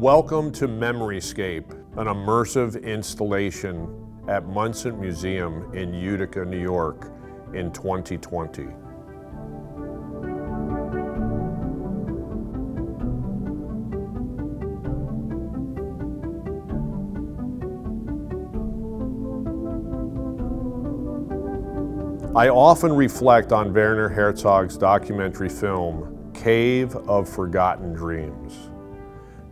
Welcome to Memoryscape, an immersive installation at Munson Museum in Utica, New York in 2020. I often reflect on Werner Herzog's documentary film, Cave of Forgotten Dreams.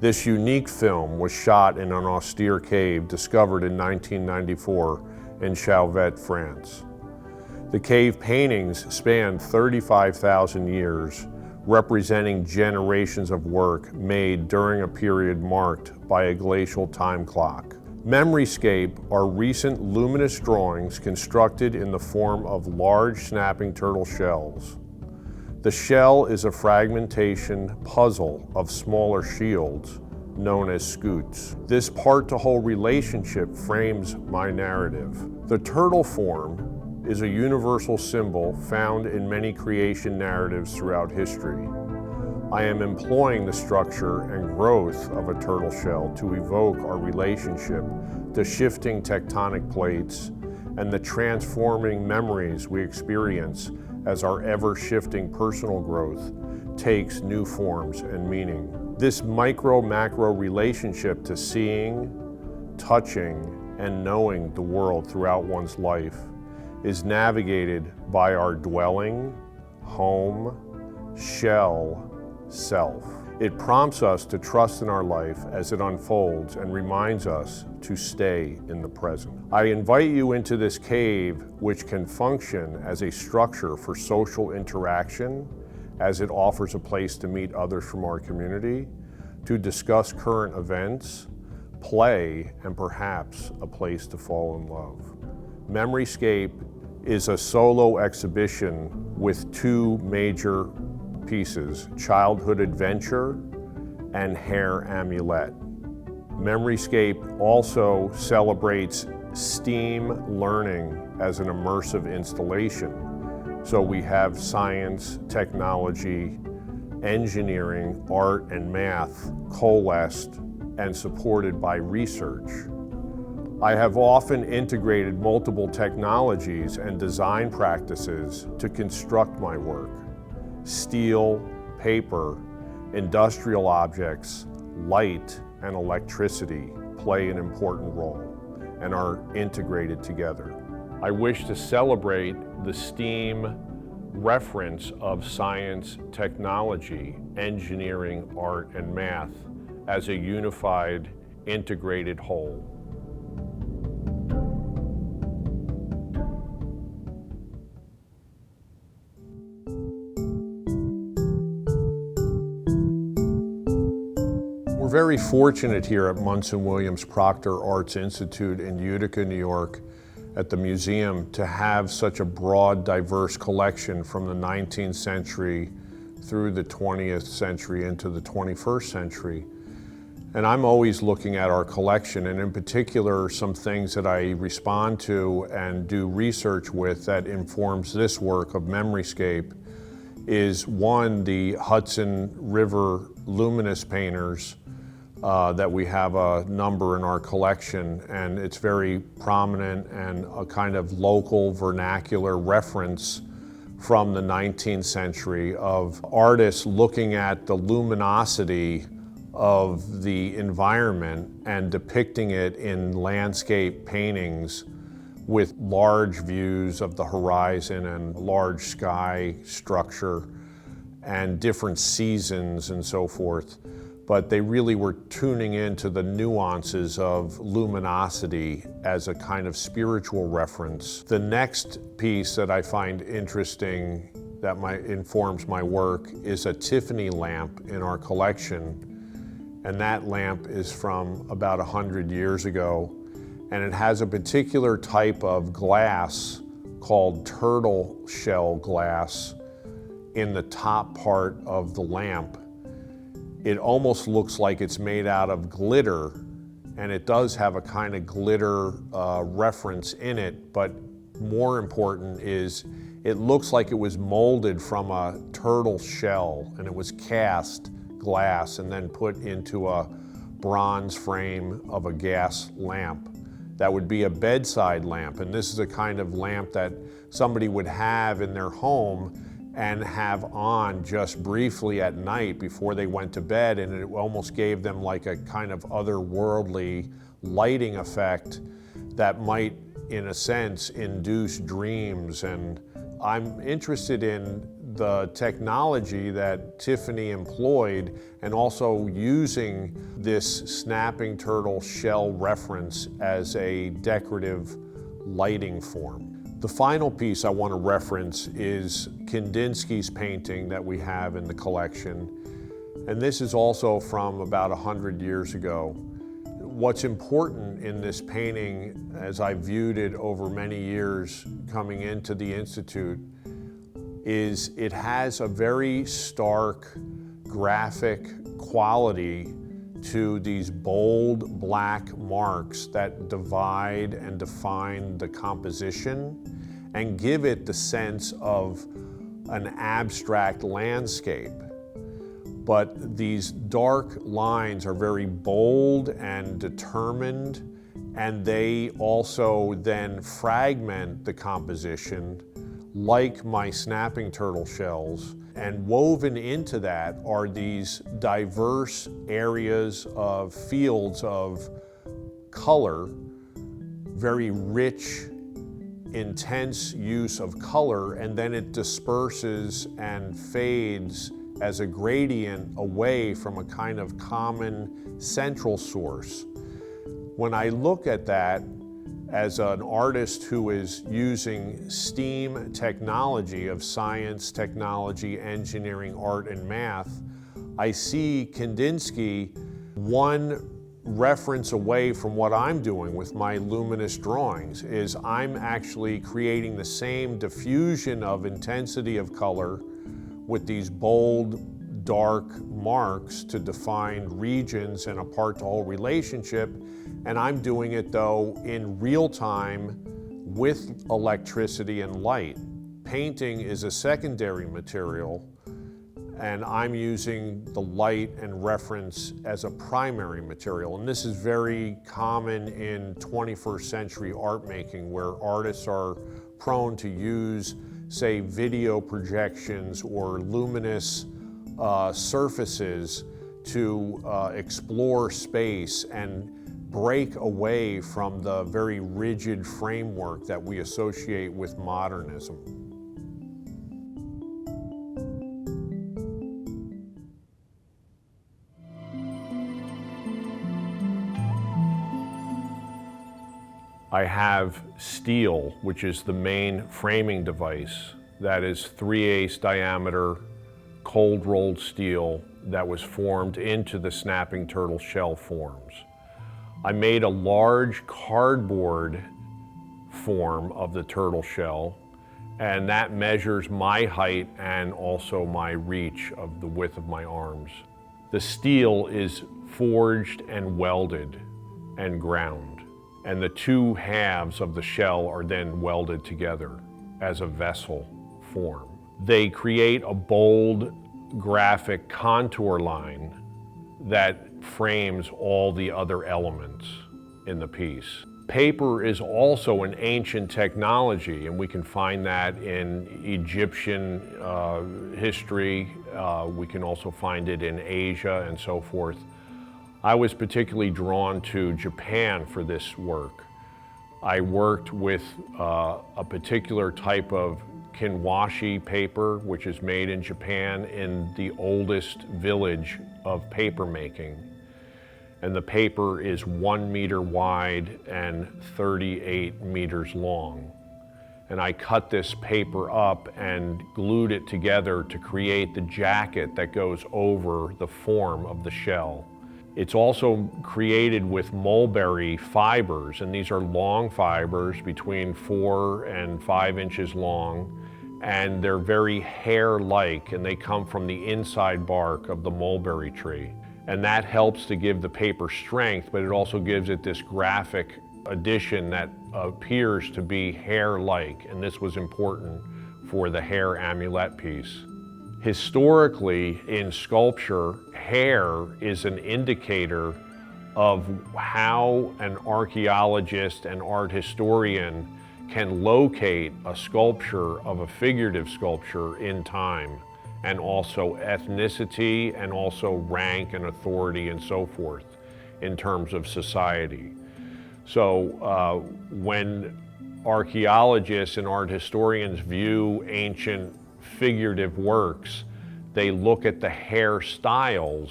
This unique film was shot in an austere cave discovered in 1994 in Chauvet, France. The cave paintings span 35,000 years, representing generations of work made during a period marked by a glacial time clock. Memoryscape are recent luminous drawings constructed in the form of large snapping turtle shells. The shell is a fragmentation puzzle of smaller shields known as scutes. This part-to-whole relationship frames my narrative. The turtle form is a universal symbol found in many creation narratives throughout history. I am employing the structure and growth of a turtle shell to evoke our relationship to shifting tectonic plates and the transforming memories we experience as our ever-shifting personal growth takes new forms and meaning. This micro-macro relationship to seeing, touching, and knowing the world throughout one's life is navigated by our dwelling, home, shell, self. It prompts us to trust in our life as it unfolds and reminds us to stay in the present. I invite you into this cave, which can function as a structure for social interaction, as it offers a place to meet others from our community, to discuss current events, play, and perhaps a place to fall in love. Memoryscape is a solo exhibition with two major pieces, Childhood Adventure and Hair Amulet. Memoryscape also celebrates STEAM learning as an immersive installation. So we have science, technology, engineering, art, and math coalesced and supported by research. I have often integrated multiple technologies and design practices to construct my work. Steel, paper, industrial objects, light, and electricity play an important role and are integrated together. I wish to celebrate the STEAM reference of science, technology, engineering, art, and math as a unified, integrated whole. We're very fortunate here at Munson Williams Proctor Arts Institute in Utica, New York, at the museum to have such a broad, diverse collection from the 19th century through the 20th century into the 21st century. And I'm always looking at our collection, and in particular, some things that I respond to and do research with that informs this work of Memoryscape is one, the Hudson River luminous painters that we have a number in our collection, and it's very prominent and a kind of local vernacular reference from the 19th century of artists looking at the luminosity of the environment and depicting it in landscape paintings with large views of the horizon and large sky structure and different seasons and so forth. But they really were tuning into the nuances of luminosity as a kind of spiritual reference. The next piece that I find interesting that informs my work is a Tiffany lamp in our collection. And that lamp is from about 100 years ago. And it has a particular type of glass called turtle shell glass in the top part of the lamp. It almost looks like it's made out of glitter, and it does have a kind of glitter reference in it, but more important is it looks like it was molded from a turtle shell, and it was cast glass and then put into a bronze frame of a gas lamp that would be a bedside lamp. And this is a kind of lamp that somebody would have in their home and have on just briefly at night before they went to bed, and it almost gave them like a kind of otherworldly lighting effect that might, in a sense, induce dreams. And I'm interested in the technology that Tiffany employed, and also using this snapping turtle shell reference as a decorative lighting form. The final piece I want to reference is Kandinsky's painting that we have in the collection, and this is also from about 100 years ago. What's important in this painting, as I viewed it over many years coming into the Institute, is it has a very stark graphic quality to these bold black marks that divide and define the composition and give it the sense of an abstract landscape. But these dark lines are very bold and determined, and they also then fragment the composition like my snapping turtle shells. And woven into that are these diverse areas of fields of color, very rich, intense use of color, and then it disperses and fades as a gradient away from a kind of common central source. When I look at that as an artist who is using STEAM technology of science, technology, engineering, art, and math, I see Kandinsky one reference away from what I'm doing with my luminous drawings. Is I'm actually creating the same diffusion of intensity of color with these bold, dark marks to define regions and a part-to-whole relationship. And I'm doing it, though, in real time with electricity and light. Painting is a secondary material, and I'm using the light and reference as a primary material. And this is very common in 21st century art making, where artists are prone to use, say, video projections or luminous surfaces to explore space and break away from the very rigid framework that we associate with modernism. I have steel, which is the main framing device, that is 3/8 diameter, cold rolled steel that was formed into the snapping turtle shell forms. I made a large cardboard form of the turtle shell, and that measures my height and also my reach of the width of my arms. The steel is forged and welded and ground, and the two halves of the shell are then welded together as a vessel form. They create a bold graphic contour line that frames all the other elements in the piece. Paper is also an ancient technology, and we can find that in Egyptian history. We can also find it in Asia and so forth. I was particularly drawn to Japan for this work. I worked with a particular type of kinwashi paper, which is made in Japan in the oldest village of paper making. And the paper is 1 meter wide and 38 meters long. And I cut this paper up and glued it together to create the jacket that goes over the form of the shell. It's also created with mulberry fibers, and these are long fibers between 4 and 5 inches long, and they're very hair-like, and they come from the inside bark of the mulberry tree. And that helps to give the paper strength, but it also gives it this graphic addition that appears to be hair-like, and this was important for the hair amulet piece. Historically, in sculpture, hair is an indicator of how an archaeologist and art historian can locate a sculpture of a figurative sculpture in time, and also ethnicity, and also rank and authority and so forth in terms of society. So when archaeologists and art historians view ancient figurative works, they look at the hairstyles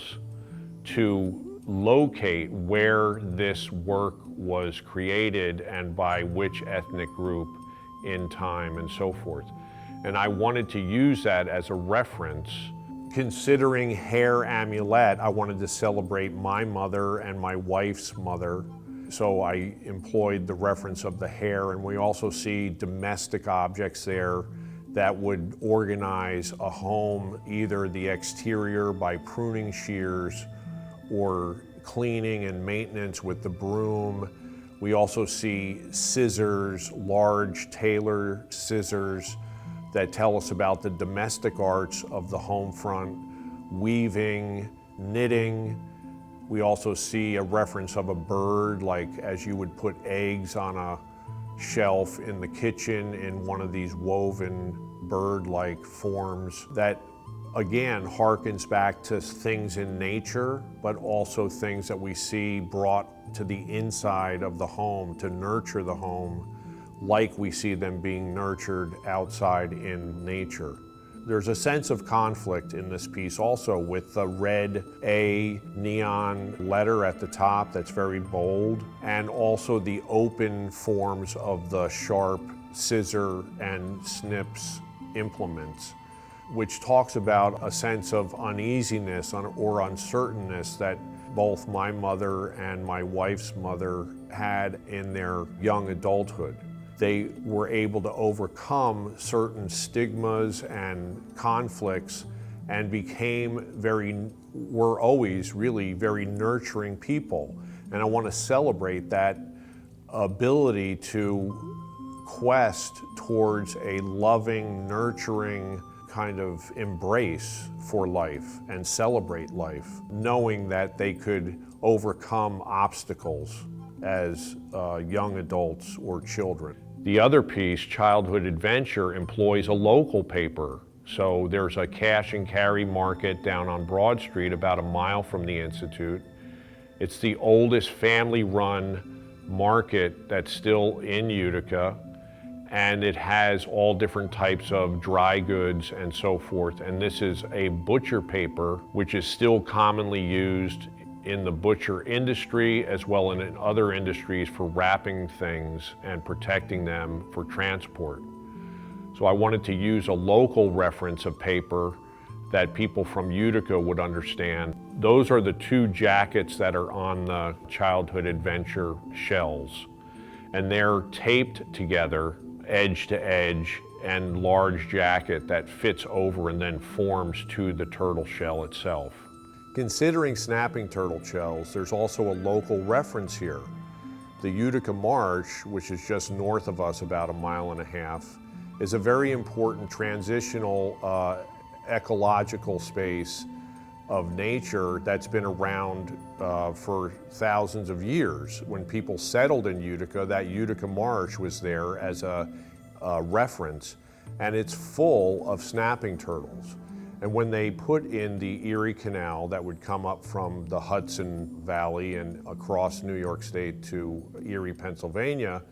to locate where this work was created and by which ethnic group in time and so forth. And I wanted to use that as a reference. Considering hair amulet, I wanted to celebrate my mother and my wife's mother. So I employed the reference of the hair, and we also see domestic objects there that would organize a home, either the exterior by pruning shears or cleaning and maintenance with the broom. We also see scissors, large tailor scissors that tell us about the domestic arts of the home front, weaving, knitting. We also see a reference of a bird, like as you would put eggs on a shelf in the kitchen in one of these woven bird-like forms that again harkens back to things in nature, but also things that we see brought to the inside of the home to nurture the home, like we see them being nurtured outside in nature. There's a sense of conflict in this piece also with the red A neon letter at the top that's very bold, and also the open forms of the sharp scissor and snips implements, which talks about a sense of uneasiness or uncertainness that both my mother and my wife's mother had in their young adulthood. They were able to overcome certain stigmas and conflicts and were always really very nurturing people. And I want to celebrate that ability to quest towards a loving, nurturing kind of embrace for life and celebrate life, knowing that they could overcome obstacles as young adults or children. The other piece, Childhood Adventure, employs a local paper. So there's a cash and carry market down on Broad Street about a mile from the Institute. It's the oldest family-run market that's still in Utica, and it has all different types of dry goods and so forth. And this is a butcher paper, which is still commonly used in the butcher industry as well as in other industries for wrapping things and protecting them for transport. So I wanted to use a local reference of paper that people from Utica would understand. Those are the two jackets that are on the Childhood Adventure shells, and they're taped together edge to edge, and large jacket that fits over and then forms to the turtle shell itself. Considering snapping turtle shells, there's also a local reference here. The Utica Marsh, which is just north of us about 1.5 miles, is a very important transitional ecological space of nature that's been around for thousands of years. When people settled in Utica, that Utica Marsh was there as a reference, and it's full of snapping turtles. And when they put in the Erie Canal that would come up from the Hudson Valley and across New York State to Erie, Pennsylvania,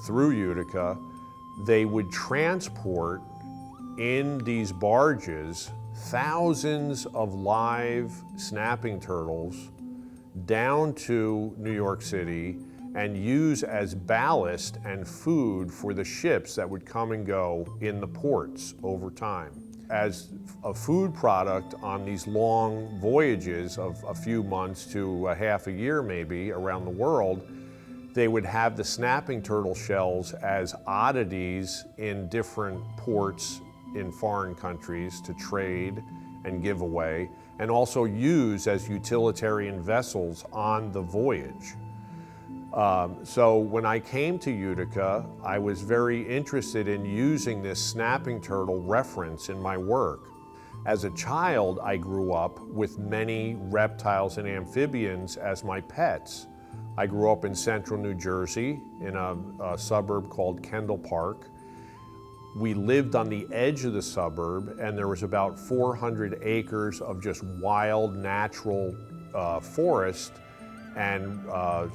through Utica, they would transport in these barges thousands of live snapping turtles down to New York City and use as ballast and food for the ships that would come and go in the ports over time. As a food product on these long voyages of a few months to a half a year maybe around the world, they would have the snapping turtle shells as oddities in different ports in foreign countries to trade and give away, and also use as utilitarian vessels on the voyage. So when I came to Utica, I was very interested in using this snapping turtle reference in my work. As a child, I grew up with many reptiles and amphibians as my pets. I grew up in central New Jersey in a suburb called Kendall Park. We lived on the edge of the suburb, and there was about 400 acres of just wild, natural forest and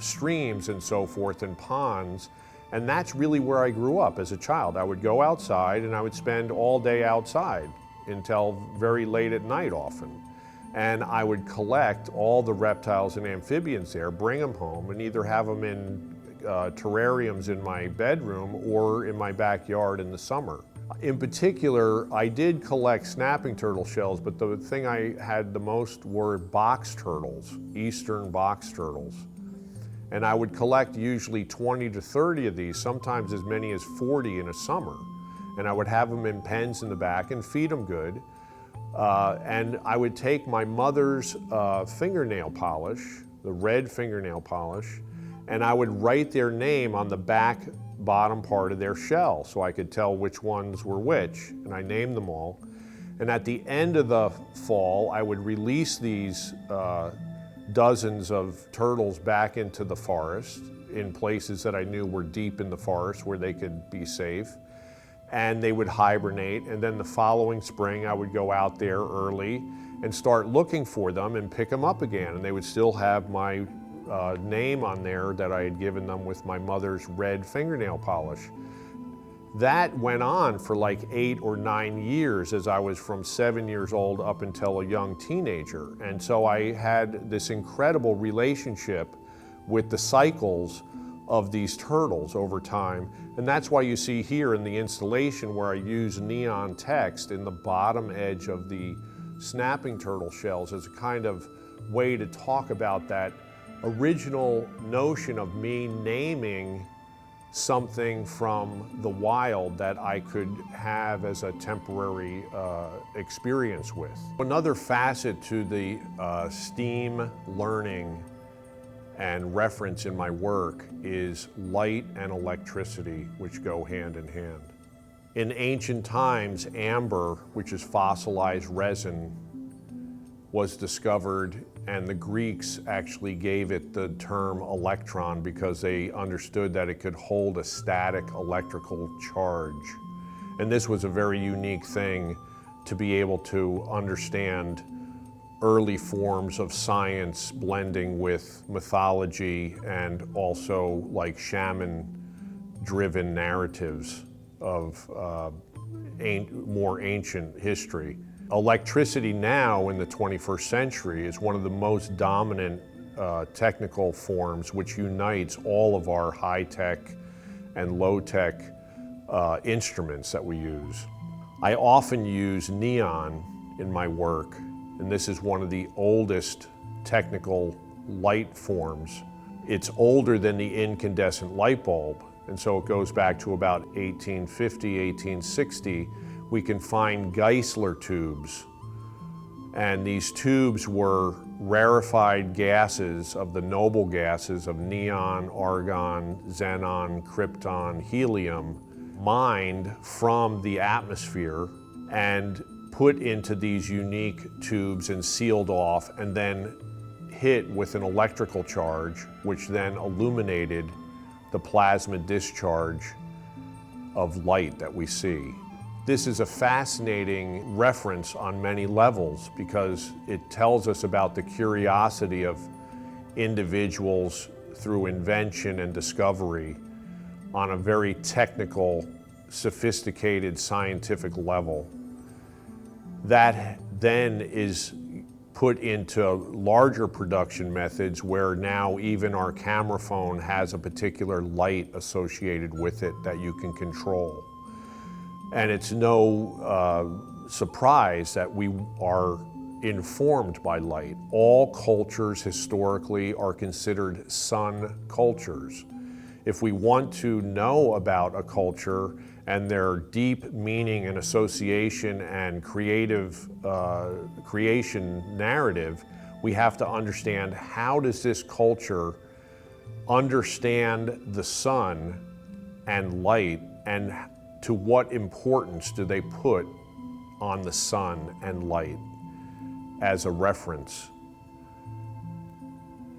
streams and so forth and ponds. And that's really where I grew up as a child. I would go outside and I would spend all day outside until very late at night often. And I would collect all the reptiles and amphibians there, bring them home, and either have them in terrariums in my bedroom or in my backyard in the summer. In particular, I did collect snapping turtle shells, but the thing I had the most were box turtles, eastern box turtles. And I would collect usually 20 to 30 of these, sometimes as many as 40 in a summer. And I would have them in pens in the back and feed them good. And I would take my mother's fingernail polish, the red fingernail polish, and I would write their name on the back bottom part of their shell so I could tell which ones were which, and I named them all. And at the end of the fall, I would release these dozens of turtles back into the forest in places that I knew were deep in the forest where they could be safe. And they would hibernate, and then the following spring I would go out there early and start looking for them and pick them up again, and they would still have my name on there that I had given them with my mother's red fingernail polish. That went on for like 8 or 9 years as I was from 7 years old up until a young teenager. And so I had this incredible relationship with the cycles of these turtles over time. And that's why you see here in the installation where I use neon text in the bottom edge of the snapping turtle shells as a kind of way to talk about that original notion of me naming something from the wild that I could have as a temporary experience with. Another facet to the STEAM learning and reference in my work is light and electricity, which go hand in hand. In ancient times, amber, which is fossilized resin, was discovered, and the Greeks actually gave it the term electron because they understood that it could hold a static electrical charge. And this was a very unique thing to be able to understand early forms of science blending with mythology and also like shaman-driven narratives of more ancient history. Electricity now in the 21st century is one of the most dominant technical forms which unites all of our high-tech and low-tech instruments that we use. I often use neon in my work, and this is one of the oldest technical light forms. It's older than the incandescent light bulb, and so it goes back to about 1850, 1860. We can find Geissler tubes, and these tubes were rarefied gases of the noble gases of neon, argon, xenon, krypton, helium, mined from the atmosphere and put into these unique tubes and sealed off, and then hit with an electrical charge, which then illuminated the plasma discharge of light that we see. This is a fascinating reference on many levels because it tells us about the curiosity of individuals through invention and discovery on a very technical, sophisticated, scientific level. That then is put into larger production methods where now even our camera phone has a particular light associated with it that you can control. And it's no surprise that we are informed by light. All cultures historically are considered sun cultures. If we want to know about a culture and their deep meaning and association and creative creation narrative, we have to understand how does this culture understand the sun and light, and to what importance do they put on the sun and light as a reference.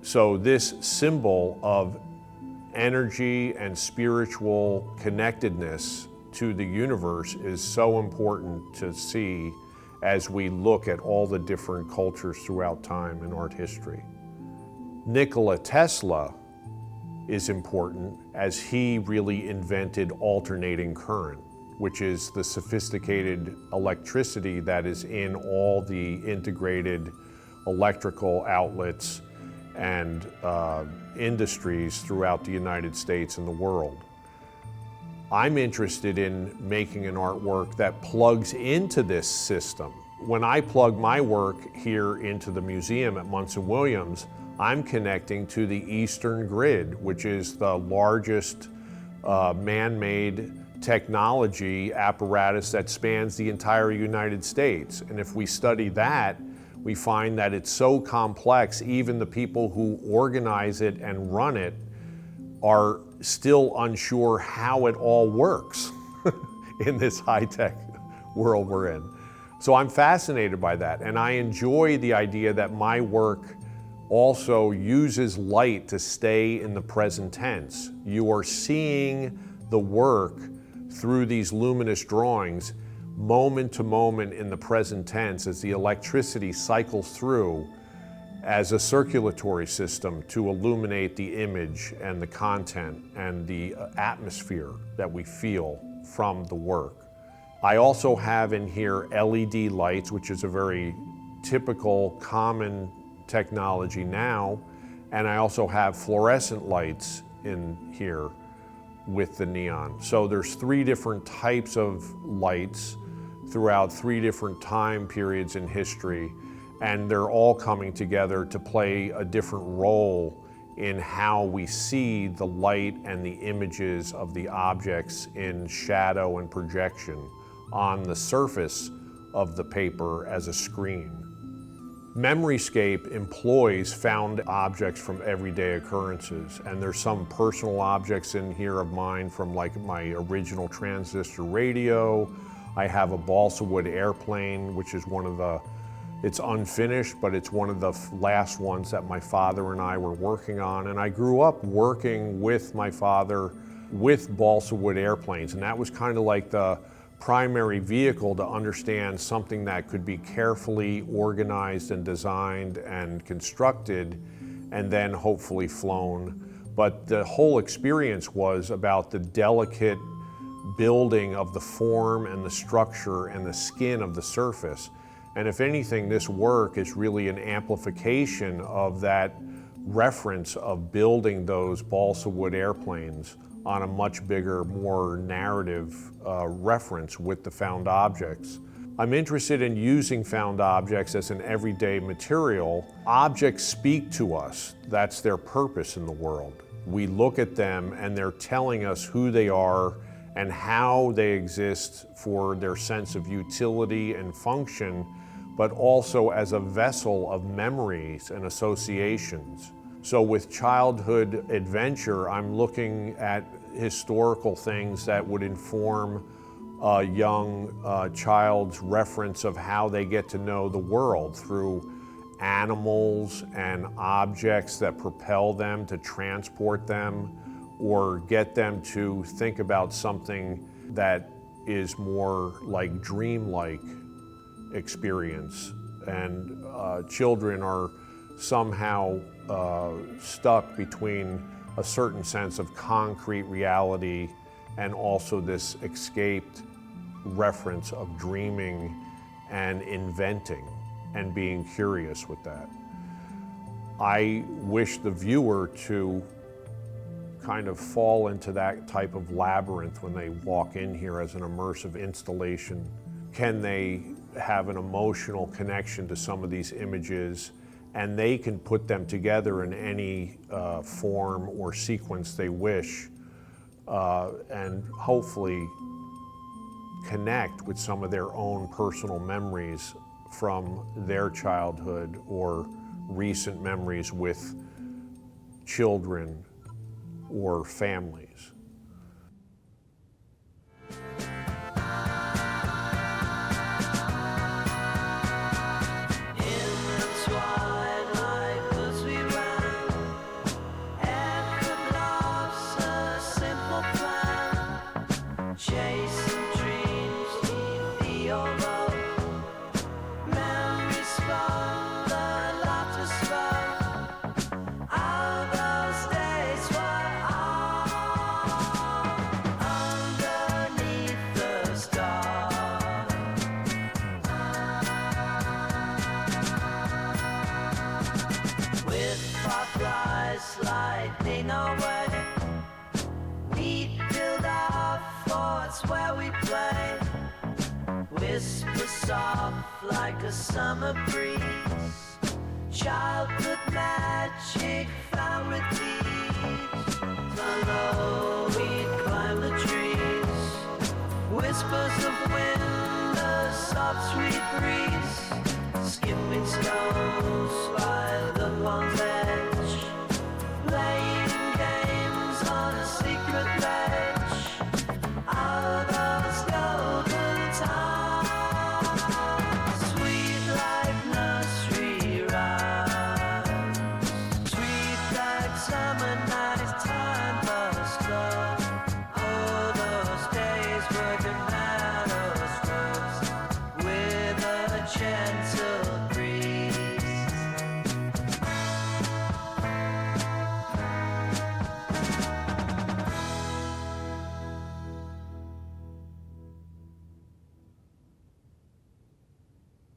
So this symbol of energy and spiritual connectedness to the universe is so important to see as we look at all the different cultures throughout time in art history. Nikola Tesla is important as he really invented alternating current, which is the sophisticated electricity that is in all the integrated electrical outlets and industries throughout the United States and the world. I'm interested in making an artwork that plugs into this system. When I plug my work here into the museum at Munson Williams, I'm connecting to the Eastern Grid, which is the largest man-made technology apparatus that spans the entire United States. And if we study that, we find that it's so complex, even the people who organize it and run it are still unsure how it all works in this high-tech world we're in. So I'm fascinated by that, and I enjoy the idea that my work also uses light to stay in the present tense. You are seeing the work through these luminous drawings moment to moment in the present tense as the electricity cycles through as a circulatory system to illuminate the image and the content and the atmosphere that we feel from the work. I also have in here LED lights, which is a very typical, common technology now, and I also have fluorescent lights in here with the neon. So there's 3 different types of lights throughout 3 different time periods in history, and they're all coming together to play a different role in how we see the light and the images of the objects in shadow and projection on the surface of the paper as a screen. Memoryscape employs found objects from everyday occurrences, and there's some personal objects in here of mine from like my original transistor radio. I have a balsa wood airplane, which is one of the, it's unfinished, but it's one of the last ones that my father and I were working on. And I grew up working with my father with balsa wood airplanes, and that was kind of like the primary vehicle to understand something that could be carefully organized and designed and constructed and then hopefully flown. But the whole experience was about the delicate building of the form and the structure and the skin of the surface. And if anything, this work is really an amplification of that reference of building those balsa wood airplanes on a much bigger, more narrative reference with the found objects. I'm interested in using found objects as an everyday material. Objects speak to us. That's their purpose in the world. We look at them and they're telling us who they are and how they exist for their sense of utility and function, but also as a vessel of memories and associations. So with childhood adventure, I'm looking at historical things that would inform a young child's reference of how they get to know the world through animals and objects that propel them to transport them or get them to think about something that is more like dreamlike experience. And children are somehow stuck between a certain sense of concrete reality and also this escaped reference of dreaming and inventing and being curious with that. I wish the viewer to kind of fall into that type of labyrinth when they walk in here as an immersive installation. Can they have an emotional connection to some of these images, and they can put them together in any form or sequence they wish, and hopefully connect with some of their own personal memories from their childhood or recent memories with children or families. it's where we play. Whisper soft like a summer breeze. Childhood magic found with these. Although we'd climb the trees. Whispers of wind, a soft sweet breeze.